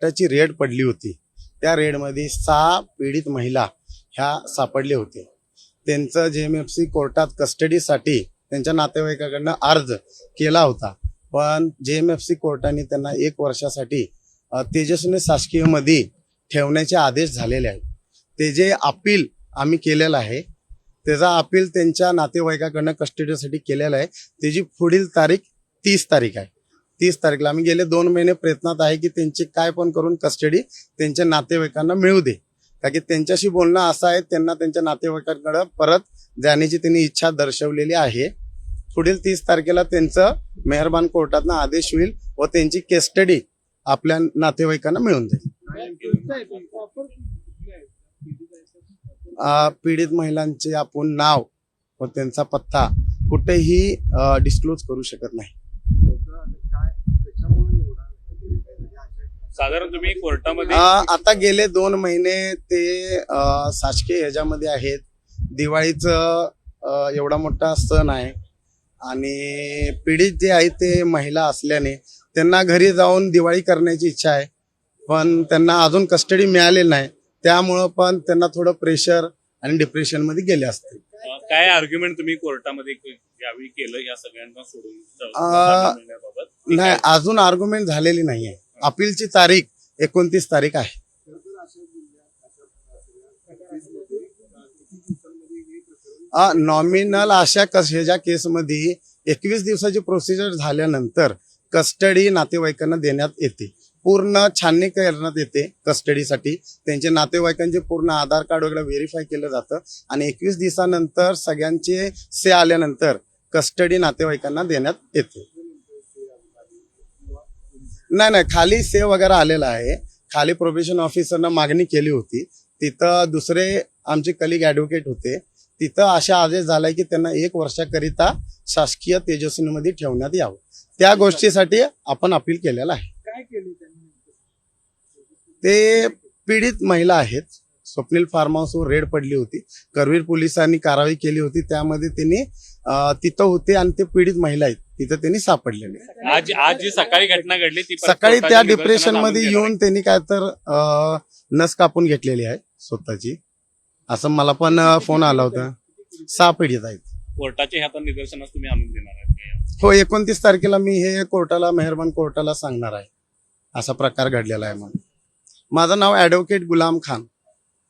त्याची रेड पडली होती। त्या रेडमध्ये 6 पीडित महिला ह्या सापडले होते। त्यांचं JMFC कोर्टात कस्टडीसाठी त्यांच्या नातेवाईकाकडनं अर्ज केला होता, पण JMFC कोर्टाने त्यांना 1 वर्षासाठी तेजस्विनी शासकीयमध्ये ठेवण्याचे आदेश झालेले आहेत। ते जे अपील आम्ही केलेलं आहे, त्याचा अपील त्यांच्या नातेवाईकाकडनं कस्टडीसाठी केलेला आहे। त्याची पुढील तारीख 30 तारीख आहे। 30 तारीखला आम्ही गेले 2 महिने प्रयत्नात आहे की त्यांची काय पण करून कस्टडी त्यांच्या नातेवाईकांना मिळू दे, कारण की त्यांच्याशी बोलणं असं आहे, त्यांना त्यांच्या नातेवाईकांकडे परत जाण्याची त्यांनी इच्छा दर्शवलेली आहे। पुढील 30 तारखेला त्यांचं मेहरबान कोर्टातनं आदेश होईल व त्यांची कस्टडी आपल्या नातेवाईकांना मिळून जाईल। पीडित महिलांचे आपण नाव व त्यांचा पत्ता कुठेही डिस्क्लोज करू शकत नाही। साधारण तुम्ही कोर्टामध्ये आता गेले 2 महिने ते शासकीय ह्याच्यामध्ये आहेत। दिवाळीचं एवढा मोठा सण आहे आणि पीडित जे आहेत ते महिला असल्याने त्यांना घरी जाऊन दिवाळी करण्याची इच्छा आहे, पण त्यांना अजून कस्टडी मिळालेली नाही। त्यामुळं पण त्यांना थोडं प्रेशर आणि डिप्रेशन मध्ये गेले असतील। काय आर्ग्युमेंट तुम्ही कोर्टामध्ये यावेळी केलं या सगळ्यांना सोडून? नाही, अजून आर्ग्युमेंट झालेली नाहीये। अपीलची तारीख 29 तारीख आहे। नॉमिनल अशा ह्याच्या केसमध्ये 21 दिवसाची प्रोसिजर झाल्यानंतर कस्टडी नातेवाईकांना देण्यात येते। पूर्ण छाननी करण्यात येते कस्टडीसाठी। त्यांचे नातेवाईकांचे पूर्ण आधार कार्ड वगैरे व्हेरीफाय केलं जातं आणि 21 दिवसानंतर सगळ्यांचे से आल्यानंतर कस्टडी नातेवाईकांना देण्यात येते। नाही, खाली से वगैरे आलेला आहे। खाली प्रोबेशन ऑफिसरनं मागणी केली होती, तिथं दुसरे आमचे कलिग ॲडव्होकेट होते, तिथं अशा आदेश झालाय की त्यांना 1 वर्षाकरिता शासकीय तेजस्विनीमध्ये ठेवण्यात यावं। त्या गोष्टीसाठी आपण अपील केलेलं आहे। काय केले त्यांनी? ते पीडित महिला आहेत। स्वप्नील फार्म हाऊसवर रेड पडली होती, करवीर पोलिसांनी कारवाई केली होती, त्यामध्ये त्यांनी तिथं होते आणि ते पीडित महिला आहेत तिथं त्यांनी सापडलेले। आज जी सकाळी घटना घडली ती सकाळी त्या डिप्रेशन मध्ये येऊन त्यांनी काय तर नस कापून घेतलेली आहे स्वतःची, असं मला पण फोन आला होता। 6 पीडित आहेत। कोर्टाच्या हातात निदर्शनास तुम्ही आणून देणार आहेत? हो, 29 तारखेला मी हे कोर्टाला, मेहरबान कोर्टाला सांगणार आहे असा प्रकार घडलेला आहे। माझं नाव ॲडव्होकेट गुलाम खान।